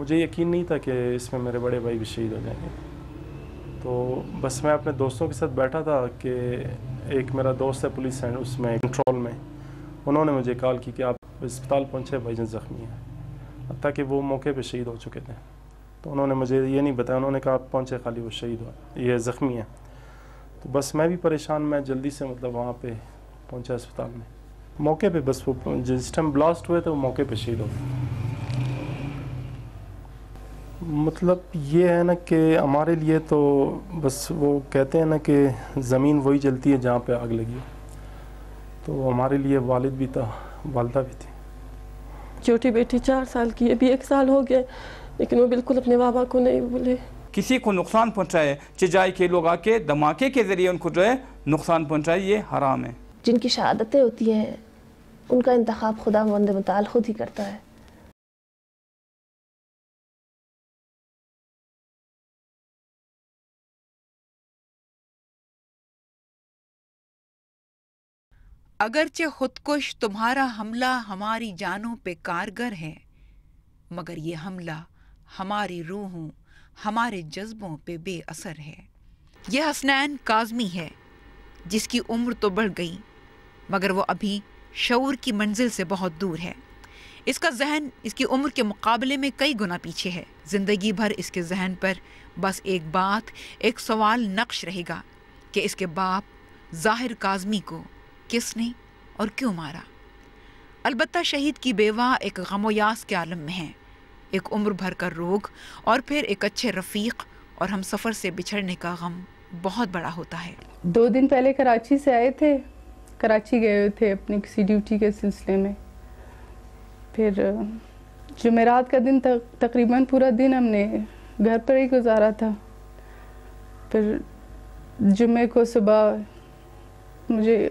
مجھے یقین نہیں تھا کہ اس میں میرے بڑے بھائی بھی شہید ہو جائیں گے. تو بس میں اپنے دوستوں کے ساتھ بیٹھا تھا کہ ایک میرا دوست ہے پولیس اس میں کنٹرول میں، انہوں نے مجھے کال کی کہ آپ اسپتال پہنچے، بھائی جان زخمی ہیں. حتیٰ کہ وہ موقع پہ شہید ہو چکے تھے. تو انہوں نے مجھے یہ نہیں بتایا، انہوں نے کہا آپ پہنچے خالی وہ شہید ہوا، یہ زخمی ہیں. تو بس میں بھی پریشان، میں جلدی سے مطلب وہاں پہ پہنچا اسپتال میں. موقع پہ بس وہ جس ٹائم بلاسٹ ہوئے تھے وہ موقع پہ شہید ہو گئے. مطلب یہ ہے نا کہ ہمارے لیے تو بس وہ کہتے ہیں نا کہ زمین وہی جلتی ہے جہاں پہ آگ لگی. تو ہمارے لیے والد بھی تھا، والدہ بھی تھی. چھوٹی بیٹی 4 سال کی ہے، ابھی 1 سال ہو گیا، لیکن وہ بالکل اپنے بابا کو نہیں بھولے. کسی کو نقصان پہنچائے، چجائی کے لوگ آ کے دھماکے کے ذریعے ان کو جو ہے نقصان پہنچائے، یہ حرام ہے. جن کی شہادتیں ہوتی ہیں ان کا انتخاب خدا مند متعال خود ہی کرتا ہے. اگرچہ خودکش تمہارا حملہ ہماری جانوں پہ کارگر ہے، مگر یہ حملہ ہماری روحوں، ہمارے جذبوں پہ بے اثر ہے. یہ حسنین کاظمی ہے جس کی عمر تو بڑھ گئی مگر وہ ابھی شعور کی منزل سے بہت دور ہے. اس کا ذہن اس کی عمر کے مقابلے میں کئی گنا پیچھے ہے. زندگی بھر اس کے ذہن پر بس ایک بات، ایک سوال نقش رہے گا کہ اس کے باپ ظاہر کاظمی کو کس نے اور کیوں مارا. البتہ شہید کی بیوہ ایک غم و یاس کے عالم میں ہے. ایک عمر بھر کا روگ اور پھر ایک اچھے رفیق اور ہم سفر سے بچھڑنے کا غم بہت بڑا ہوتا ہے. 2 دن پہلے کراچی سے آئے تھے، کراچی گئے ہوئے تھے اپنی کسی ڈیوٹی کے سلسلے میں. پھر جمعرات کا دن تقریباً پورا دن ہم نے گھر پر ہی گزارا تھا. پھر جمعے کو صبح مجھے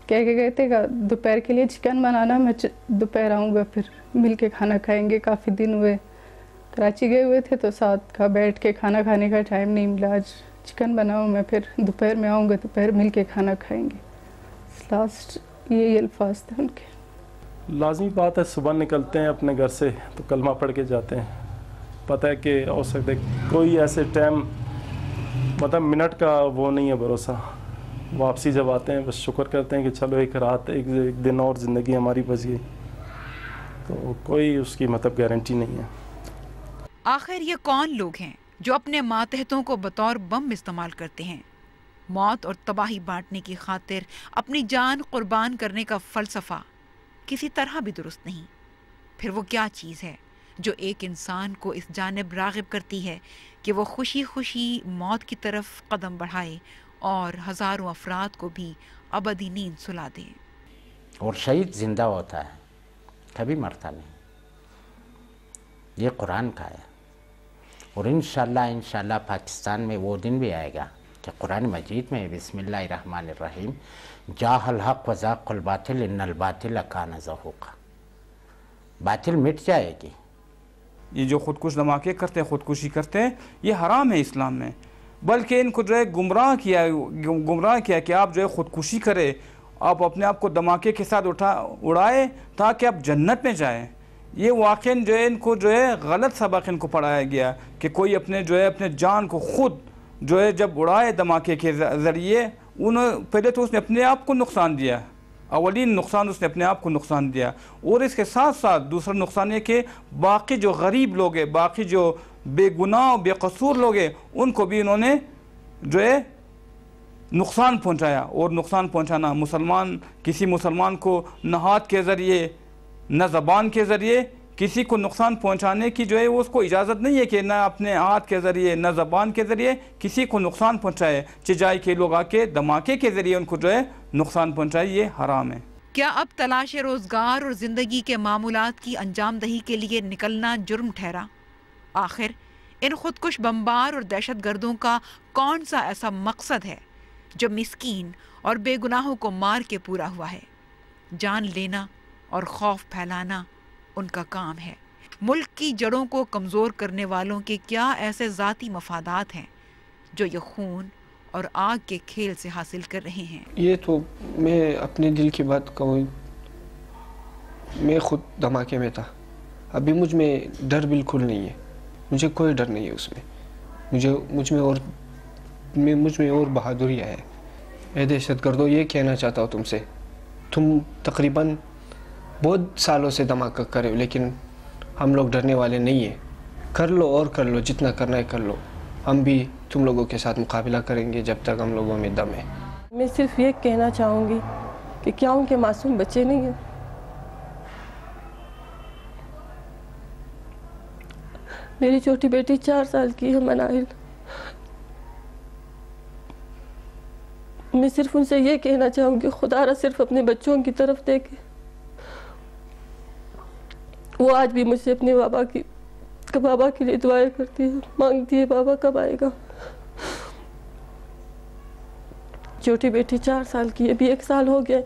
کہہ کے گئے تھے کہ دوپہر کے لیے چکن بنانا، میں دوپہر آؤں گا پھر مل کے کھانا کھائیں گے. کافی دن ہوئے کراچی گئے ہوئے تھے تو ساتھ کا بیٹھ کے کھانا کھانے کا ٹائم نہیں ملا. آج چکن بناؤں میں، پھر دوپہر میں آؤں گا، دوپہر مل کے کھانا کھائیں گے. لاسٹ یہی الفاظ تھے ان کے. لازمی بات ہے، صبح نکلتے ہیں اپنے گھر سے تو کلمہ پڑھ کے جاتے ہیں. پتہ ہے کہ ہو سکتا ہے کوئی ایسے ٹائم مطلب منٹ کا وہ نہیں ہے بھروسہ. واپسی جب آتے ہیں بس شکر کرتے ہیں کہ چلو ایک رات ایک دن اور زندگی ہماری بچ گئی. تو کوئی اس کی مطلب گارنٹی نہیں ہے. آخر یہ کون لوگ ہیں جو اپنے ماتحتوں کو بطور بم استعمال کرتے ہیں؟ موت اور تباہی بانٹنے کی خاطر اپنی جان قربان کرنے کا فلسفہ کسی طرح بھی درست نہیں. پھر وہ کیا چیز ہے جو ایک انسان کو اس جانب راغب کرتی ہے کہ وہ خوشی خوشی موت کی طرف قدم بڑھائے اور ہزاروں افراد کو بھی ابدی نیند سلا دے؟ اور شہید زندہ ہوتا ہے، کبھی مرتا نہیں. یہ قرآن کا ہے. اور انشاءاللہ پاکستان میں وہ دن بھی آئے گا کہ قرآن مجید میں بسم اللہ الرحمن الرحیم جاء الحق وزاق الباطل ان الباطل کان زہوقا. باطل مٹ جائے گی. یہ جو خودکش دھماکے کرتے ہیں، خودکشی کرتے ہیں، یہ حرام ہے اسلام میں. بلکہ ان کو جو ہے گمراہ کیا کہ آپ جو ہے خودکشی کرے، آپ اپنے آپ کو دھماکے کے ساتھ اڑائے تاکہ آپ جنت میں جائیں. یہ واقعاً جو ہے ان کو جو ہے غلط سبق ان کو پڑھایا گیا کہ کوئی اپنے جان کو خود جو ہے جب اڑائے دھماکے کے ذریعے، پہلے تو اس نے اپنے آپ کو نقصان دیا. اولین نقصان اس نے اپنے آپ کو نقصان دیا. اور اس کے ساتھ ساتھ دوسرا نقصان یہ کہ باقی جو غریب لوگ ہیں، باقی جو بے گناہ بے قصور لوگ ہیں، ان کو بھی انہوں نے جو ہے نقصان پہنچایا. اور نقصان پہنچانا کسی مسلمان کو نہ ہاتھ کے ذریعے نہ زبان کے ذریعے کسی کو نقصان پہنچانے کی جو ہے وہ اس کو اجازت نہیں ہے کہ نہ اپنے ہاتھ کے ذریعے نہ زبان کے ذریعے کسی کو نقصان پہنچائے. چجائی کے لوگ آ کے دھماکے کے ذریعے ان کو جو ہے نقصان پہنچائے، یہ حرام ہے. کیا اب تلاش روزگار اور زندگی کے معمولات کی انجام دہی کے لیے نکلنا جرم ٹھہرا؟ آخر ان خودکش بمبار اور دہشت گردوں کا کون سا ایسا مقصد ہے جو مسکین اور بے گناہوں کو مار کے پورا ہوا ہے؟ جان لینا اور خوف پھیلانا ان کا کام ہے. ملک کی جڑوں کو کمزور کرنے والوں کے کیا ایسے ذاتی مفادات ہیں جو یہ خون اور آگ کے کھیل سے حاصل کر رہے ہیں؟ یہ تو میں اپنے دل کی بات کہوں، میں خود دھماکے میں تھا. ابھی مجھ میں ڈر بالکل نہیں ہے، مجھے کوئی ڈر نہیں ہے اس میں. مجھ میں اور بہادری ہے. اے دہشت گردوں، یہ کہنا چاہتا ہوں تم سے، تم تقریباً بہت سالوں سے دھماکہ کرے ہو، لیکن ہم لوگ ڈرنے والے نہیں ہیں. کر لو اور کر لو، جتنا کرنا ہے کر لو. ہم بھی تم لوگوں کے ساتھ مقابلہ کریں گے جب تک ہم لوگوں میں دم ہے. میں صرف یہ کہنا چاہوں گی کہ کیا ان کے معصوم بچے نہیں ہیں؟ میری چھوٹی بیٹی 4 سال کی ہے منائل. میں صرف ان سے یہ کہنا چاہوں گی خدا را صرف اپنے بچوں کی طرف دیکھے. وہ آج بھی مجھ سے اپنے بابا کے لیے دعائیں کرتی ہے، مانگتی ہے بابا کب آئے گا. چھوٹی بیٹی 4 سال کی ہے، ابھی 1 سال ہو گیا،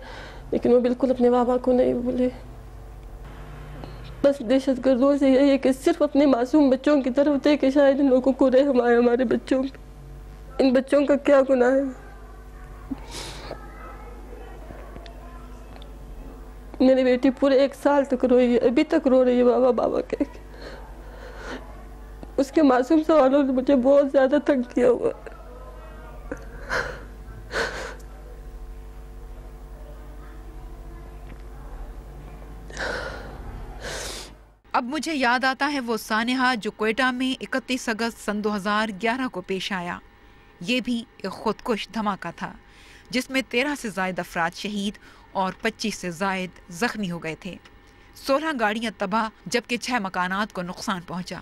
لیکن وہ بالکل اپنے بابا کو نہیں بھولے. بس دہشت گردوں سے یہی ہے کہ صرف اپنے معصوم بچوں کی طرف دیکھے. شاید ان لوگوں کو رحم آئے ہمارے بچوں پہ. ان بچوں کا کیا گناہ ہے؟ میری بیٹی پورے 1 سال تک روئی ہے، ابھی تک رو رہی ہے بابا بابا کہہ کے. اس کے معصوم سوالوں نے مجھے بہت زیادہ تنگ کیا ہوا. اب مجھے یاد آتا ہے وہ سانحہ جو کوئٹہ میں 31 اگست سن 2011 کو پیش آیا. یہ بھی ایک خودکش دھماکہ تھا جس میں 13 سے زائد افراد شہید اور 25 سے زائد زخمی ہو گئے تھے. 16 گاڑیاں تباہ جبکہ 6 مکانات کو نقصان پہنچا.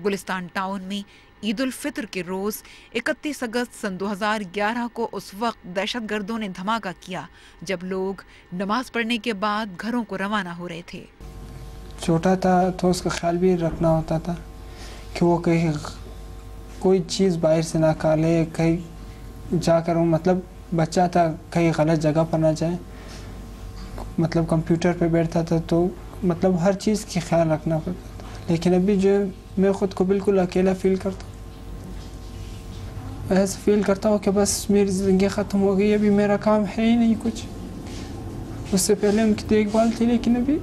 گلستان ٹاؤن میں عید الفطر کے روز 31 اگست سن 2011 کو اس وقت دہشت گردوں نے دھماکہ کیا جب لوگ نماز پڑھنے کے بعد گھروں کو روانہ ہو رہے تھے. چھوٹا تھا تو اس کا خیال بھی رکھنا ہوتا تھا کہ وہ کہیں کوئی چیز باہر سے نہ کھا لے، کہیں جا کر وہ مطلب بچہ تھا کہیں غلط جگہ پر نہ جائے. مطلب کمپیوٹر پہ بیٹھتا تھا تو مطلب ہر چیز کی خیال رکھنا پڑتا تھا. لیکن ابھی جو میں خود کو بالکل اکیلا فیل کرتا ہوں، ایسا فیل کرتا ہوں کہ بس میری زندگی ختم ہو گئی، ابھی میرا کام ہے ہی نہیں کچھ. اس سے پہلے ان کی دیکھ بھال تھی، لیکن ابھی.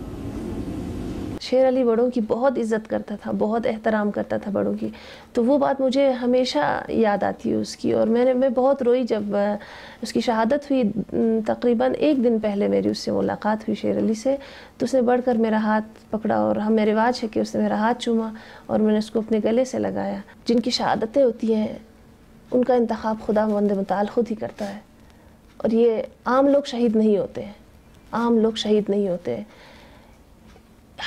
شیر علی بڑوں کی بہت عزت کرتا تھا، بہت احترام کرتا تھا بڑوں کی. تو وہ بات مجھے ہمیشہ یاد آتی ہے اس کی. اور میں بہت روئی جب اس کی شہادت ہوئی. تقریباً 1 دن پہلے میری اس سے ملاقات ہوئی شیر علی سے. تو اس نے بڑھ کر میرا ہاتھ پکڑا اور ہمیں رواج ہے کہ اس نے میرا ہاتھ چوما اور میں نے اس کو اپنے گلے سے لگایا. جن کی شہادتیں ہوتی ہیں ان کا انتخاب خدا مند متعال خود ہی کرتا ہے. اور یہ عام لوگ شہید نہیں ہوتے ہیں، عام لوگ شہید نہیں ہوتے ہیں.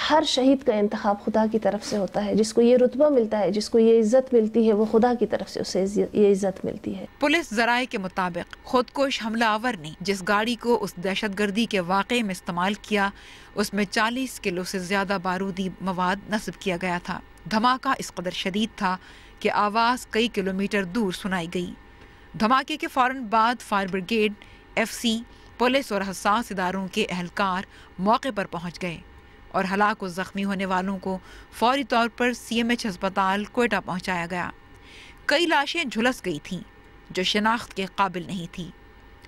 ہر شہید کا انتخاب خدا کی طرف سے ہوتا ہے. جس کو یہ رتبہ ملتا ہے، جس کو یہ عزت ملتی ہے، وہ خدا کی طرف سے اسے یہ عزت ملتی ہے. پولیس ذرائع کے مطابق خودکش حملہ آور نے جس گاڑی کو اس دہشت گردی کے واقعے میں استعمال کیا اس میں 40 کلو سے زیادہ بارودی مواد نصب کیا گیا تھا. دھماکہ اس قدر شدید تھا کہ آواز کئی کلومیٹر دور سنائی گئی. دھماکے کے فوراً بعد فائر بریگیڈ، FC، پولیس اور حساس اداروں کے اہلکار موقع پر پہنچ گئے اور ہلاک و زخمی ہونے والوں کو فوری طور پر CMH ہسپتال کوئٹہ پہنچایا گیا. کئی لاشیں جھلس گئی تھیں جو شناخت کے قابل نہیں تھی.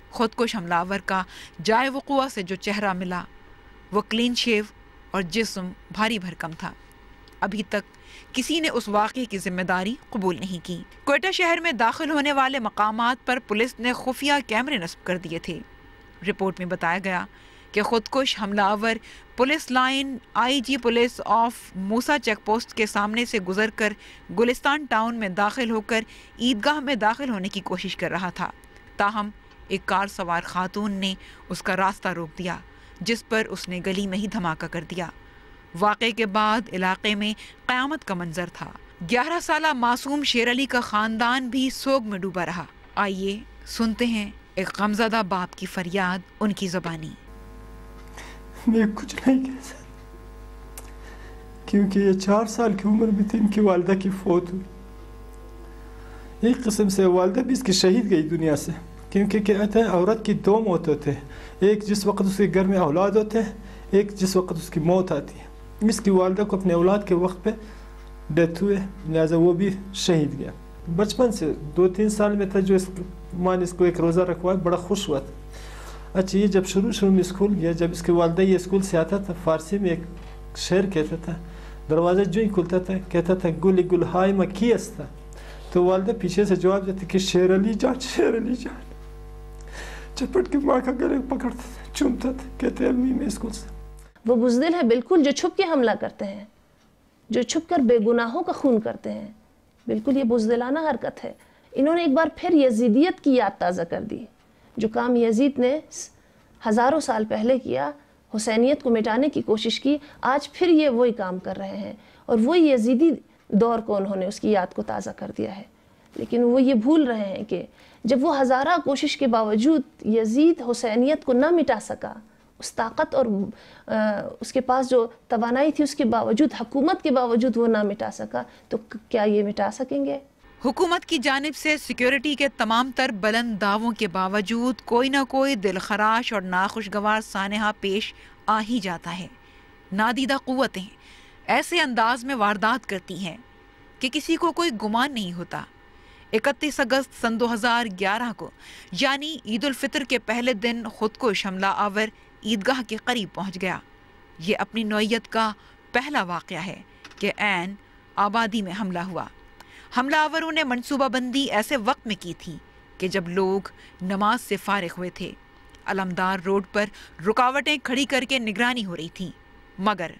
خودکش حملہ آور کا جائے وقوع سے جو چہرہ ملا وہ کلین شیو اور جسم بھاری بھرکم تھا. ابھی تک کسی نے اس واقعے کی ذمہ داری قبول نہیں کی. کوئٹہ شہر میں داخل ہونے والے مقامات پر پولیس نے خفیہ کیمرے نصب کر دیے تھے. رپورٹ میں بتایا گیا کہ خودکش حملہ آور police line IG police of Musa check post کے سامنے سے گزر کر گلستان ٹاؤن میں داخل ہو کر عیدگاہ میں داخل ہونے کی کوشش کر رہا تھا. تاہم ایک کار سوار خاتون نے اس کا راستہ روک دیا جس پر اس نے گلی میں ہی دھماکہ کر دیا. واقعے کے بعد علاقے میں قیامت کا منظر تھا. 11 سالہ معصوم شیر علی کا خاندان بھی سوگ میں ڈوبا رہا. آئیے سنتے ہیں ایک غمزدہ باپ کی فریاد ان کی زبانی. میں کچھ نہیں کہہ سکتا کیونکہ یہ 4 سال کی عمر میں تھی ان کی والدہ کی فوت ہوئی. ایک قسم سے والدہ بھی اس کی شہید گئی دنیا سے، کیونکہ کہتے ہیں عورت کی 2 موت ہوتے ہیں، ایک جس وقت اس کے گھر میں اولاد ہوتے ہیں، ایک جس وقت اس کی موت آتی ہے. اس کی والدہ کو اپنے اولاد کے وقت پہ ڈیتھ ہوئے، لہٰذا وہ بھی شہید گیا. بچپن سے 2-3 سال میں تھا جو ماں نے اس کو ایک روزہ رکھوایا، بڑا خوش ہوا تھا. اچھا یہ جب شروع میں اسکول گیا، جب اس کے والدہ یہ اسکول سے آتا تھا فارسی میں ایک شعر کہتا تھا، دروازہ جو ہی کھلتا تھا کہتا تھا گل گل ہائے میں کی استا، تو والدہ پیچھے سے جواب دیتی کہ شیر علی جان، شیر علی جان. چپٹ کے ماں کا گلے پکڑتا تھا، چومتا تھا، کہتے امی میں اسکول سے. وہ بزدل ہے بالکل، جو چھپ کے حملہ کرتے ہیں، جو چھپ کر بے گناہوں کا خون کرتے ہیں. بالکل یہ بزدلانہ حرکت ہے. انہوں نے ایک بار پھر یزیدیت کی یاد تازہ کر دی. جو کام یزید نے ہزاروں سال پہلے کیا، حسینیت کو مٹانے کی کوشش کی، آج پھر یہ وہی کام کر رہے ہیں. اور وہی یزیدی دور کو انہوں نے اس کی یاد کو تازہ کر دیا ہے. لیکن وہ یہ بھول رہے ہیں کہ جب وہ ہزارہ کوشش کے باوجود یزید حسینیت کو نہ مٹا سکا، اس طاقت اور اس کے پاس جو توانائی تھی اس کے باوجود، حکومت کے باوجود وہ نہ مٹا سکا، تو کیا یہ مٹا سکیں گے؟ حکومت کی جانب سے سیکیورٹی کے تمام تر بلند دعووں کے باوجود کوئی نہ کوئی دل خراش اور ناخوشگوار سانحہ پیش آ ہی جاتا ہے. نادیدہ قوتیں ایسے انداز میں واردات کرتی ہیں کہ کسی کو کوئی گمان نہیں ہوتا. 31 اگست سن 2011 کو یعنی عید الفطر کے پہلے دن خودکش حملہ آور عیدگاہ کے قریب پہنچ گیا. یہ اپنی نوعیت کا پہلا واقعہ ہے کہ عین آبادی میں حملہ ہوا. حملہ آوروں نے منصوبہ بندی ایسے وقت میں کی تھی کہ جب لوگ نماز سے فارغ ہوئے تھے. علمدار روڈ پر رکاوٹیں کھڑی کر کے نگرانی ہو رہی تھی، مگر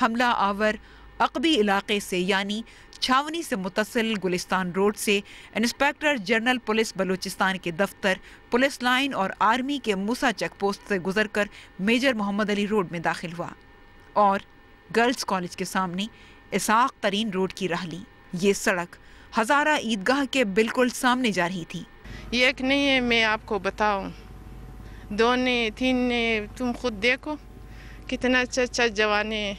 حملہ آور عقبی علاقے سے یعنی چھاونی سے متصل گلستان روڈ سے انسپیکٹر جنرل پولیس بلوچستان کے دفتر، پولیس لائن اور آرمی کے موسیٰ چیک پوسٹ سے گزر کر میجر محمد علی روڈ میں داخل ہوا اور گرلز کالج کے سامنے اسحاق ترین روڈ کی راہ لی. یہ سڑک ہزارہ عیدگاہ کے بالکل سامنے جا رہی تھی. یہ ایک نہیں ہے، میں آپ کو بتاؤں، 2 نے 3 نے، تم خود دیکھو کتنا اچھا جوانے،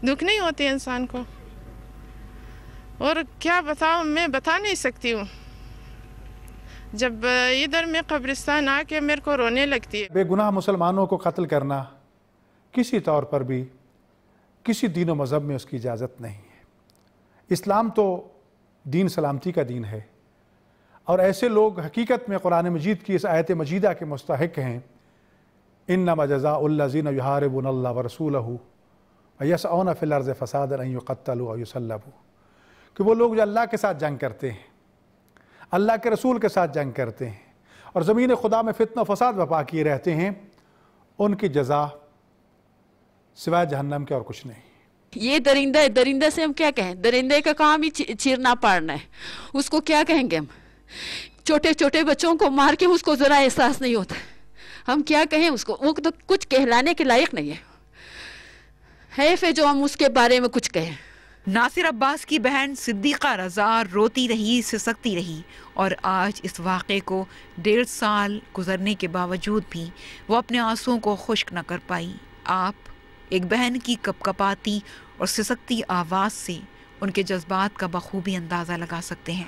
دکھ نہیں ہوتے انسان کو. اور کیا بتاؤں، میں بتا نہیں سکتی ہوں. جب ادھر میں قبرستان آ کے میرے کو رونے لگتی ہے. بے گناہ مسلمانوں کو قتل کرنا کسی طور پر بھی کسی دین و مذہب میں اس کی اجازت نہیں ہے. اسلام تو دین سلامتی کا دین ہے، اور ایسے لوگ حقیقت میں قرآن مجید کی اس آیت مجیدہ کے مستحق ہیں. انما جزاء الذین یحاربون اللہ ورسولہ ویسعون فی الارض فسادا ان یقتلوا او یصلبوا، کہ وہ لوگ جو اللہ کے ساتھ جنگ کرتے ہیں، اللہ کے رسول کے ساتھ جنگ کرتے ہیں اور زمین خدا میں فتنہ و فساد برپا کیے رہتے ہیں، ان کی جزا سوائے جہنم کے اور کچھ نہیں. یہ درندہ ہے، درندہ سے ہم کیا کہیں؟ درندے کا کام ہی چیرنا پاڑنا ہے. اس کو کیا کہیں گے ہم؟ چھوٹے چھوٹے بچوں کو مار کے اس کو ذرا احساس نہیں ہوتا. ہم کیا کہیں اس کو؟ وہ تو کچھ کہلانے کے لائق نہیں ہے. حیف ہے جو ہم اس کے بارے میں کچھ کہیں. ناصر عباس کی بہن صدیقہ رضا روتی رہی، سسکتی رہی، اور آج اس واقعے کو 1.5 سال گزرنے کے باوجود بھی وہ اپنے آنسوؤں کو خشک نہ کر پائی. آپ ایک بہن کی کپکپاتی اور سسکتی آواز سے ان کے جذبات کا بخوبی اندازہ لگا سکتے ہیں.